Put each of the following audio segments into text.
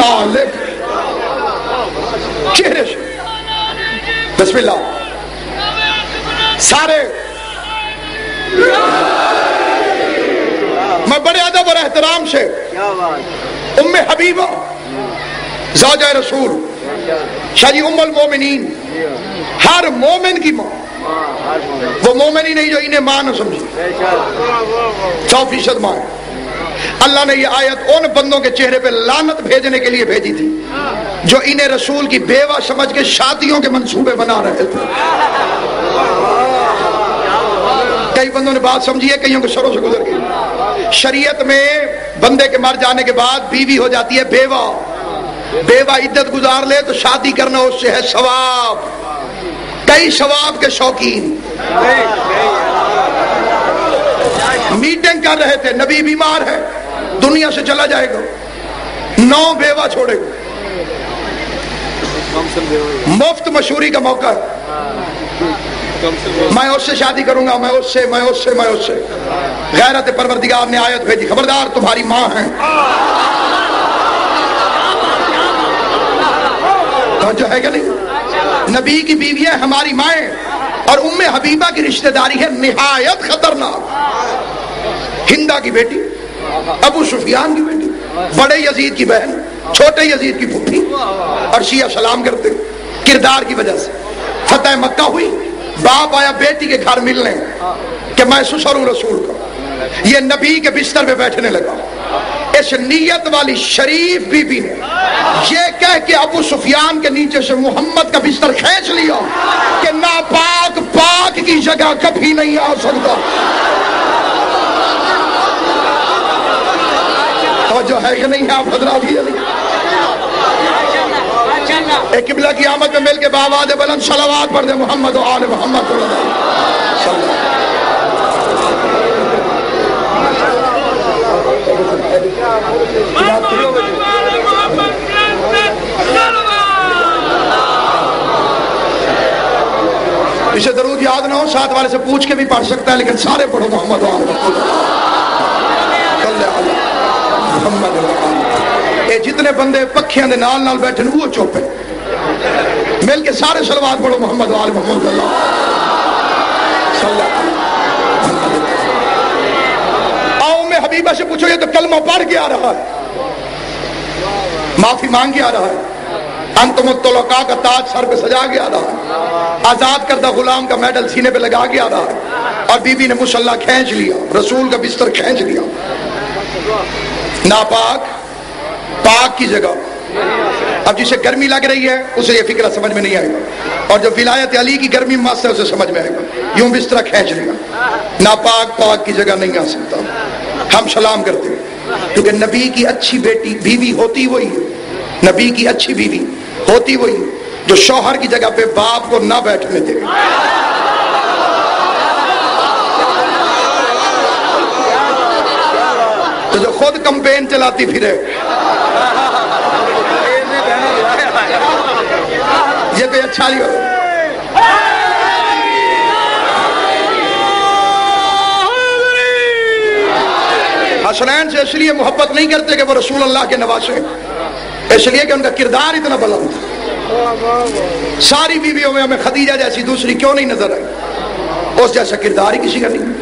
طالب. چہرے سے بسم اللہ سارے. میں بڑے ادب اور احترام سے ام حبیبہ زوجہ رسول شاہ جی ام المومنین، ہر مومن کی ماں، وہ مومن ہی نہیں جو انہیں ماں نہ سمجھے، 100% ماں ہے. اللہ نے یہ آیت ان بندوں کے چہرے پہ لعنت بھیجنے کے لیے بھیجی تھی جو انہیں رسول کی بیوہ سمجھ کے شادیوں کے منصوبے بنا رہے تھے. کئی بندوں نے بات سمجھی ہے، کئیوں کے سروں سے گزر گئی. شریعت میں بندے کے مر جانے کے بعد بیوی ہو جاتی ہے بیوہ. بیوہ عدت گزار لے تو شادی کرنا اس سے ہے ثواب. کئی ثواب کے شوقین میٹنگ کر رہے تھے، نبی بیمار ہے، دنیا سے چلا جائے گا، 9 بیوہ چھوڑے گا. مفت مشوری کا موقع ہے. میں اس سے شادی کروں گا، میں اس سے. غیرت پروردگار نے آیت بھیجی، خبردار تمہاری ماں ہے. جو ہے کہ نہیں، نبی کی بیویاں ہماری مائیں، اور ام حبیبہ کی رشتہ داری ہے نہایت خطرناک. ہندا کی بیٹی، ابو سفیان کی بیٹی، بڑے یزید کی بہن، چھوٹے یزید کی پھوپھی، اور شیعہ سلام کرتے کردار کی وجہ سے. فتح مکہ ہوئی، باپ آیا بیٹی کے گھر ملنے کہ میں سسر ہوں رسول کا. یہ نبی کے بستر پہ بیٹھنے لگا. اس نیت والی شریف بی بی نے یہ کہہ کے ابو سفیان کے نیچے سے محمد کا بستر کھینچ لیا کہ ناپاک پاک کی جگہ کبھی نہیں آ سکتا. جو ہے کہ نہیں آپ حضرات ہی ایک قبلہ کی آمد میں مل کے بآواز بلند صلوات پڑھ دے محمد و آل محمد صلی اللہ علیہ وسلم. اسے درود یاد نہ ہو، ساتھ والے سے پوچھ کے بھی پڑھ سکتا ہے، لیکن سارے پڑھو محمد و آل محمد. اے جتنے بندے پکھیاں دے نال نال بیٹھے وہ چوپے مل کے سارے صلوات پڑھو محمد و آل محمد صلی اللہ علیہ وسلم. میں حبیبہ سے پوچھو یہ تو کلمہ پڑھ کے آ رہا ہے، معافی مانگ کے آ رہا ہے، انتم الطلقاء کا تاج سر پہ سجا کے آ رہا ہے، آزاد کردہ غلام کا میڈل سینے پہ لگا کے آ رہا ہے، اور بی بی نے مصلی کھینچ لیا، رسول کا بستر کھینچ لیا. ناپاک پاک کی جگہ. اب جسے گرمی لگ رہی ہے اسے یہ فکرہ سمجھ میں نہیں آئے گا، اور جو ولایت علی کی گرمی مست ہے اسے سمجھ میں آئے گا. یوں بستر کھینچ لیا، ناپاک پاک کی جگہ نہیں آ سکتا. ہم سلام کرتے ہیں کیونکہ نبی کی اچھی بیٹی بیوی ہوتی وہی ہے، نبی کی اچھی بیوی ہوتی وہی جو شوہر کی جگہ پہ باپ کو نہ بیٹھنے دے. تو جو خود کمپین چلاتی پھرے، یہ کوئی اچھا نہیں ہو. حسنین سے اس لیے محبت نہیں کرتے کہ وہ رسول اللہ کے نواسے، اس لیے کہ ان کا کردار اتنا بلند تھا. ساری بیویوں میں ہمیں خدیجہ جیسی دوسری کیوں نہیں نظر آئی؟ اس جیسا کردار ہی کسی کا نہیں.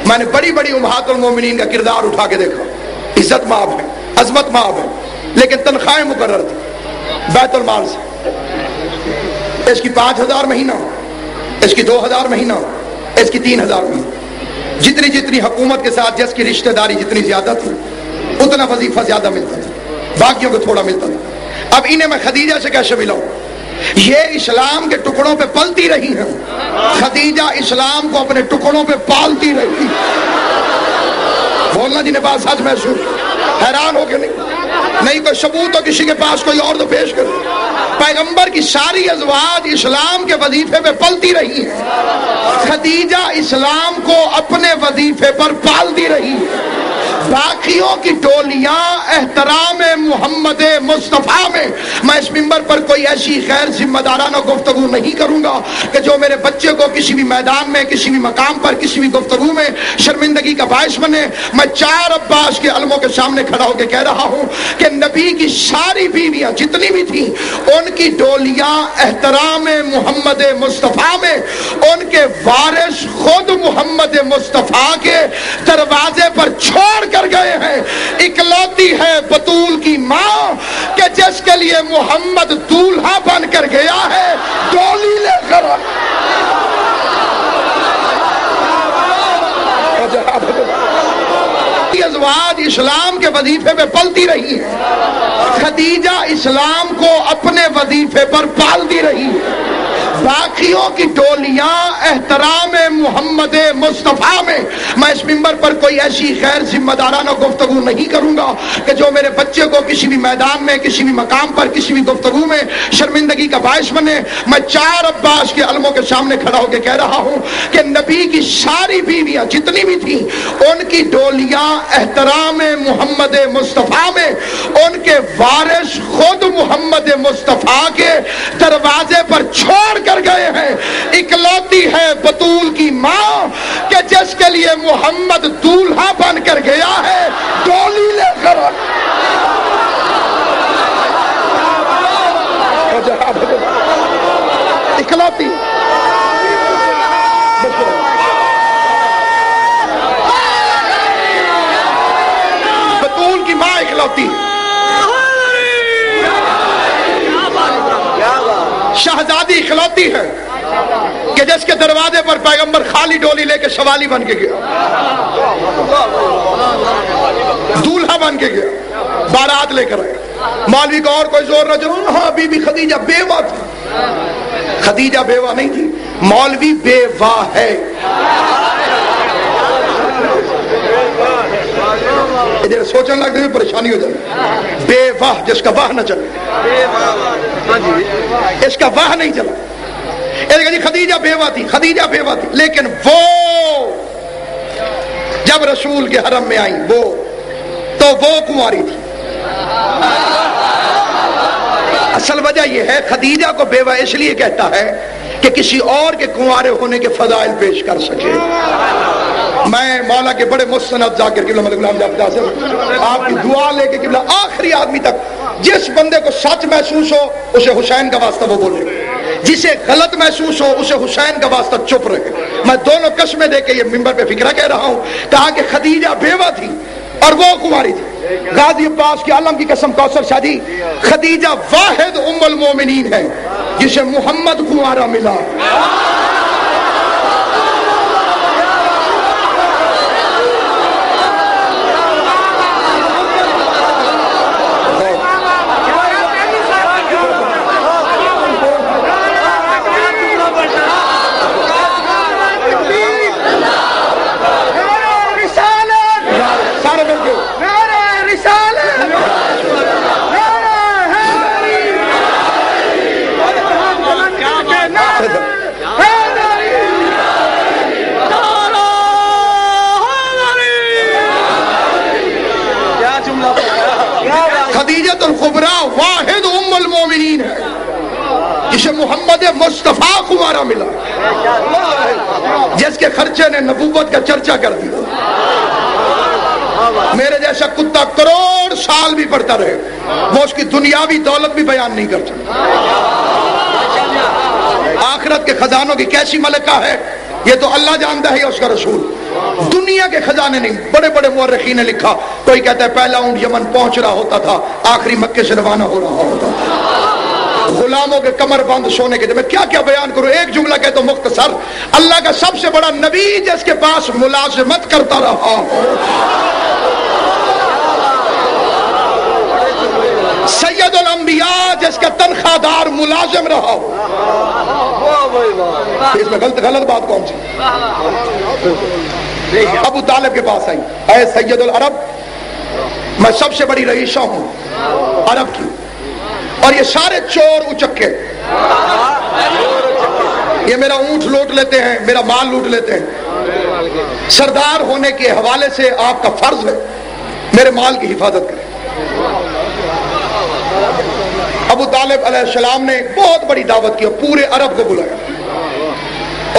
میں نے بڑی بڑی امہات المومنین کا کردار اٹھا کے دیکھا، عزت مآب ہے، عظمت مآب ہے، لیکن تنخواہیں مقرر تھی بیت المال سے. اس کی 5,000 مہینہ، اس کی 2,000 مہینہ، اس کی 3,000 مہینہ. جتنی جتنی حکومت کے ساتھ جس کی رشتہ داری جتنی زیادہ تھی اتنا وظیفہ زیادہ ملتا تھا، باقیوں کو تھوڑا ملتا تھا. اب انہیں میں خدیجہ سے کیسے ملاؤں؟ یہ اسلام کے ٹکڑوں پہ پلتی رہی ہیں، خدیجہ اسلام کو اپنے ٹکڑوں پہ پالتی رہی. بولنا جنہیں بات سچ محسوس، حیران ہو کے نہیں کوئی ثبوت ہو کسی کے پاس کوئی اور تو پیش کرے. پیغمبر کی ساری ازواج اسلام کے وظیفے پہ پلتی رہی ہیں، خدیجہ اسلام کو اپنے وظیفے پر پالتی رہی. باقیوں کی ٹولیاں احترام محمد مصطفیٰ میں میں اس منبر پر کوئی ایسی غیر ذمہ دارانہ گفتگو نہیں کروں گا کہ جو میرے بچے کو کسی بھی میدان میں، کسی بھی مقام پر، کسی بھی گفتگو میں شرمندگی کا باعث بنے۔ میں 4 عباس کے علموں کے سامنے کھڑا ہو کے کہہ رہا ہوں کہ نبی کی ساری بیویاں جتنی بھی تھیں، ان کی ڈولیاں احترام محمد مصطفیٰ میں ان کے وارث خود محمد مصطفیٰ کے دروازے پر چھوڑ کر گئے ہیں۔ اکلوتی ہے بطول کی ماں کہ جس کے لیے محمد دولہا بن کر گیا ہے، ڈولی لے کر ازواج اسلام کے وظیفے پہ پلتی رہی ہے، خدیجہ اسلام کو اپنے وظیفے پر پالتی رہی ہے۔ باقیوں کی ڈولیاں احترام محمد مصطفیٰ میں۔ میں اس منبر پر کوئی ایسی غیر ذمہ دارانہ گفتگو نہیں کروں گا کہ جو میرے بچے کو کسی بھی میدان میں، کسی بھی مقام پر، کسی بھی گفتگو میں شرمندگی کا باعث بنے۔ میں 4 عباس کے علموں کے سامنے کھڑا ہو کے کہہ رہا ہوں کہ نبی کی ساری بیویاں جتنی بھی تھیں، ان کی ڈولیاں احترام محمد مصطفیٰ میں ان کے وارث خود محمد مصطفیٰ کے دروازے پر چھوڑ کر گئے ہیں۔ اکلوتی ہے بطول کی ماں کہ جس کے لیے محمد دولہا بن کر گیا ہے، ڈولی لے کر اکلوتی بطول کی ماں اکلوتی شہزادی اکلوتی ہے کہ جس کے دروازے پر پیغمبر خالی ڈولی لے کے سوالی بن کے گیا، دولہا بن کے گیا، بارات لے کر آیا۔ مولوی کا اور کوئی زور نہ چلو، ہاں بی بی خدیجہ بیوہ تھی۔ خدیجہ بیوہ نہیں تھی، مولوی بیوہ ہے۔ ادھر سوچنے لگتے ہیں پریشانی ہو جائے۔ بے واہ، جس کا واہ نہ چلے، اس کا واہ نہیں چلا۔ جی خدیجہ بیوہ تھی، خدیجہ بیوہ تھی، لیکن وہ جب رسول کے حرم میں آئی وہ کنواری تھی۔ اصل وجہ یہ ہے خدیجہ کو بیوہ اس لیے کہتا ہے کہ کسی اور کے کنوارے ہونے کے فضائل پیش کر سکے۔ میں مولا کے بڑے مستند ذاکر قبلہ ملک غلام جعفر سے آپ کی دعا لے کے قبلہ آخری آدمی تک جس بندے کو سچ محسوس ہو اسے حسین کا واسطہ وہ بولے، جسے غلط محسوس ہو اسے حسین کا واسطہ چپ رہے۔ میں دونوں قسمیں دے کے یہ منبر پہ فکرہ کہہ رہا ہوں، کہا کہ خدیجہ بیوہ تھی اور وہ کنواری تھی۔ غازی عباس کے عالم کی قسم کوثر شاہ جی، خدیجہ واحد ام المومنین ہے جسے محمد کنوارا ملا۔ خدیجۃ الکبریٰ واحد ام المومنین ہے جسے محمد مصطفیٰ کنوارا ملا، جس کے خرچے نے نبوت کا چرچا کر دیا۔ میرے جیسا کتا کروڑ سال بھی پڑھتا رہے، وہ اس کی دنیاوی دولت بھی بیان نہیں کر سکتا۔ آخرت کے خزانوں کی کیسی ملکہ ہے یہ تو اللہ جانتا ہے، اس کا رسول۔ دنیا کے خزانے نہیں، بڑے بڑے مورخین نے لکھا، کوئی کہتا ہے پہلا اونٹ یمن پہنچ رہا ہوتا تھا، آخری مکے سے روانہ ہو رہا ہوتا تھا۔ غلاموں کے کمر بند سونے کے، میں کیا کیا بیان کروں، ایک جملہ کہ تو مختصر، اللہ کا سب سے بڑا نبی جس کے پاس ملازمت کرتا رہا ہو، سید الانبیاء جس کا تنخواہ دار ملازم رہا ہو۔ اس میں غلط بات کون سی؟ ابو طالب کے پاس آئی، اے سید العرب، میں سب سے بڑی رئیسہ ہوں عرب کی، اور یہ سارے چور اچکے، یہ میرا اونٹ لوٹ لیتے ہیں، میرا مال لوٹ لیتے ہیں، سردار ہونے کے حوالے سے آپ کا فرض ہے میرے مال کی حفاظت کریں۔ ابو طالب علیہ السلام نے بہت بڑی دعوت کی اور پورے عرب کو بلایا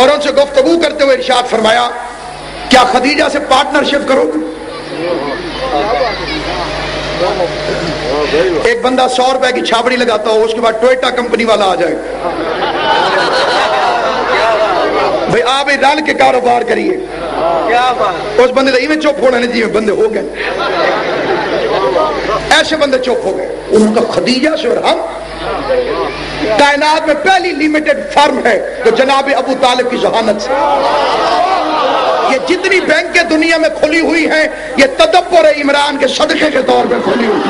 اور ان سے گفتگو کرتے ہوئے ارشاد فرمایا کیا خدیجہ سے پارٹنرشپ کرو گے؟ ایک بندہ 100 روپے کی چھاپڑی لگاتا ہو، اس کے بعد ٹوئٹا کمپنی والا آ جائے بھئی آپ ہی رل کے کاروبار کریے، اس بندے تو چپ ہونا نہیں جی بندے ہو گئے، ایسے بندے چپ ہو گئے۔ ان کا خدیجہ سے اور ہم، کائنات میں پہلی لیمیٹڈ فرم ہے جو جناب ابو طالب کی ذہانت سے، یہ جتنی بینکیں دنیا میں کھلی ہوئی ہیں یہ تدبر عمران کے صدقے کے طور پہ کھلی ہوئی،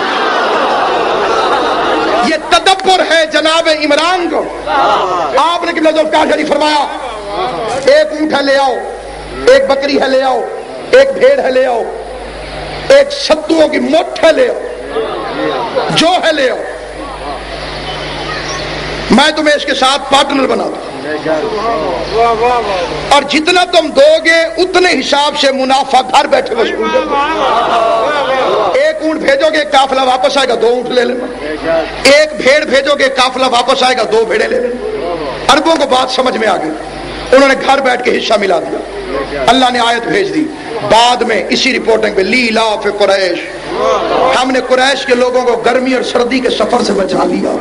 یہ تدبر ہے جناب عمران کو۔ آپ نے قبلہ ذوالفقار شریف فرمایا ایک اونٹ ہے لے آؤ، ایک بکری ہے لے آؤ، ایک بھیڑ ہے لے آؤ، ایک ستوؤں کی مٹھ ہے لے آؤ، جو ہے لے آؤ، میں تمہیں اس کے ساتھ پارٹنر بنا دوں، اور جتنا تم دو گے اتنے حساب سے منافع گھر بیٹھے وصول کرو۔ ایک اونٹ بھیجو گے قافلہ واپس آئے گا 2 اونٹ لے لینا، ایک بھیڑ بھیجو گے قافلہ واپس آئے گا 2 بھیڑیں لے لینا۔ عربوں کو بات سمجھ میں آ گئی، انہوں نے گھر بیٹھ کے حصہ ملا دیا۔ اللہ نے آیت بھیج دی بعد میں اسی رپورٹنگ پہ، لیلاف قریش، ہم نے قریش کے لوگوں کو گرمی اور سردی کے سفر سے بچا لیا۔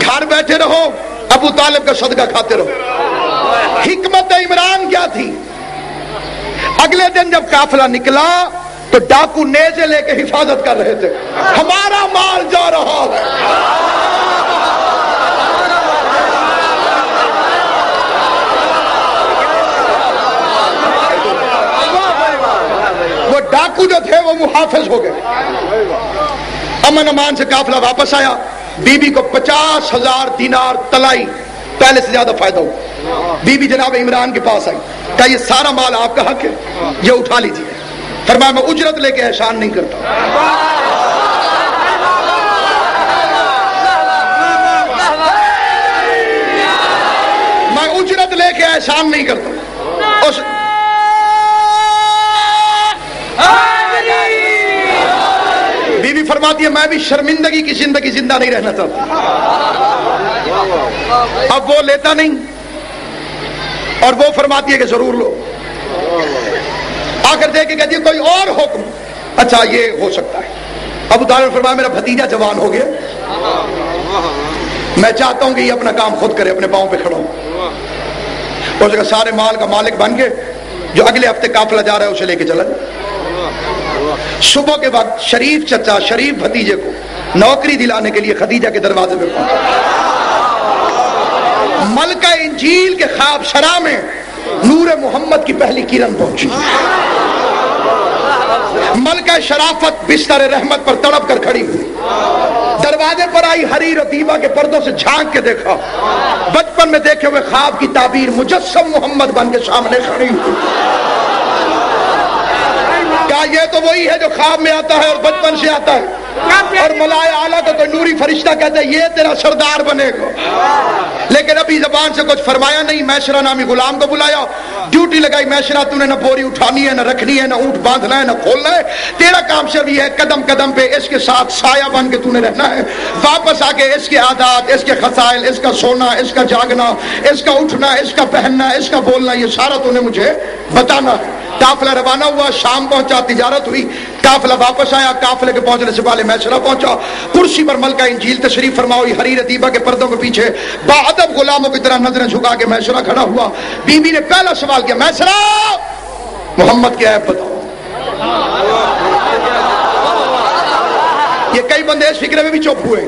گھر بیٹھے رہو، ابو طالب کا صدقہ کھاتے رہو۔ حکمت عمران کیا تھی؟ اگلے دن جب قافلہ نکلا تو ڈاکو نیزے لے کے حفاظت کر رہے تھے، ہمارا مال جا رہا ہے۔ وہ ڈاکو جو تھے وہ محافظ ہو گئے، امن امان سے قافلہ واپس آیا۔ بی بی کو 50,000 دینار طلائی، پہلے سے زیادہ فائدہ ہو۔ بی بی جناب عمران کے پاس آئی، کہا یہ سارا مال آپ کا حق ہے، یہ اٹھا لیجیے۔ فرمایا میں اجرت لے کے احسان نہیں کرتا، میں اجرت لے کے احسان نہیں کرتا۔ بی بی فرماتی ہے میں بھی شرمندگی کی زندگی زندہ نہیں رہنا چاہتا۔ اب وہ لیتا نہیں اور وہ فرماتی ہے کہ ضرور لو۔ آ کر دیکھ کے کہتی ہے کوئی اور حکم؟ اچھا یہ ہو سکتا ہے۔ ابو طالب نے فرمایا میرا بھتیجا جوان ہو گیا، میں چاہتا ہوں کہ یہ اپنا کام خود کرے، اپنے پاؤں پہ کھڑا ہو۔ اس جگہ سارے مال کا مالک بن کے جو اگلے ہفتے قافلہ جا رہا ہے اسے لے کے چلا جائے۔ صبح کے وقت شریف چچا شریف بھتیجے کو نوکری دلانے کے لیے خدیجہ کے دروازے پہ پہنچا۔ ملکہ انجیل کے خواب شرح میں نور محمد کی پہلی کرن پہنچی۔ ملکہ شرافت بستر رحمت پر تڑپ کر کھڑی ہوئی، دروازے پر آئی، حریر و دیبا کے پردوں سے جھانک کے دیکھا، بچپن میں دیکھے ہوئے خواب کی تعبیر مجسم محمد بن کے سامنے کھڑی ہوئی۔ کہا یہ تو وہی ہے جو خواب میں آتا ہے اور بچپن سے آتا ہے، اور ملائے اعلیٰ کو کوئی نوری فرشتہ کہتا ہے یہ تیرا سردار بنے گا، لیکن ابھی زبان سے کچھ فرمایا نہیں۔ میسرہ نامی غلام کو بلایا، ڈیوٹی لگائی، میسرہ تو نے نہ بوری اٹھانی ہے، نہ رکھنی ہے، نہ اونٹ باندھنا ہے، نہ کھولنا ہے، تیرا کام صرف یہ ہے قدم قدم پہ اس کے ساتھ سایہ بن کے تو نے رہنا ہے، واپس آ کے اس کے عادات، اس کے خصائل، اس کا سونا، اس کا جاگنا، اس کا اٹھنا، اس کا پہننا، اس کا بولنا، یہ سارا تو نے مجھے بتانا ہے۔ قافلہ روانہ ہوا، شام پہنچا، تجارت ہوئی، قافلہ واپس آیا۔ قافلے کے پہنچنے سے پہلے میسرہ پہنچا، کرسی پر ملکہ انجیل تشریف فرما ہوئی، حریر دیبا کے پردوں کے پیچھے باادب غلاموں کی طرح نظریں جھکا کے میسرہ کھڑا ہوا۔ بی بی نے پہلا سوال کیا، میسرہ محمد کی عیب بتاؤ۔ یہ کئی بندے اس فکر میں بھی چپ ہوئے،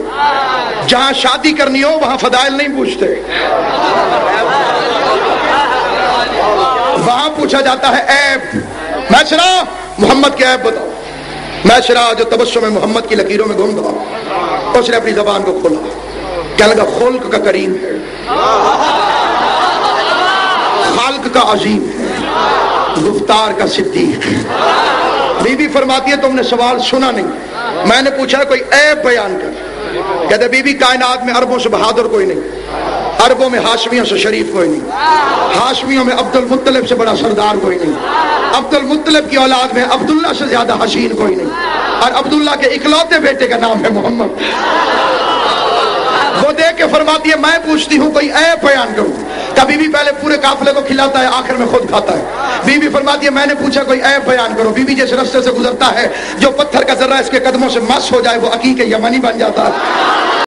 جہاں شادی کرنی ہو وہاں فضائل نہیں پوچھتے، وہاں پوچھا جاتا ہے عیب۔ میسرہ محمد کی عیب بتاؤ۔ میسرہ جو تبسم محمد کی لکیروں میں گم تھا، اس نے اپنی زبان کو کھولا، کہنے لگا خلق کا کریم ہے، خالق کا عظیم ہے، گفتار کا صدیق ہے۔ بی بی فرماتی ہے تم نے سوال سنا نہیں، میں نے پوچھا کوئی عیب بیان کر۔ کہتے بی بی کائنات میں عربوں سے بہادر کوئی نہیں، عربوں میں ہاشمیوں سے شریف کوئی نہیں، ہاشمیوں میں عبد المطلب سے بڑا سردار کوئی نہیں، عبد المطلب کی اولاد میں عبداللہ سے زیادہ حسین کوئی نہیں، اور عبداللہ کے اکلوتے بیٹے کا نام ہے محمد۔ وہ دیکھ کے فرماتی ہے میں پوچھتی ہوں کوئی عیب بیان کروں، کبھی بھی پہلے پورے قافلے کو کھلاتا ہے، آخر میں خود کھاتا ہے۔ بی بی فرماتی ہے میں نے پوچھا کوئی عیب بیان کرو، بی بی جس رستے سے گزرتا ہے جو پتھر کا ذرہ اس کے قدموں سے مس ہو جائے وہ عقیق یمنی بن جاتا ہے۔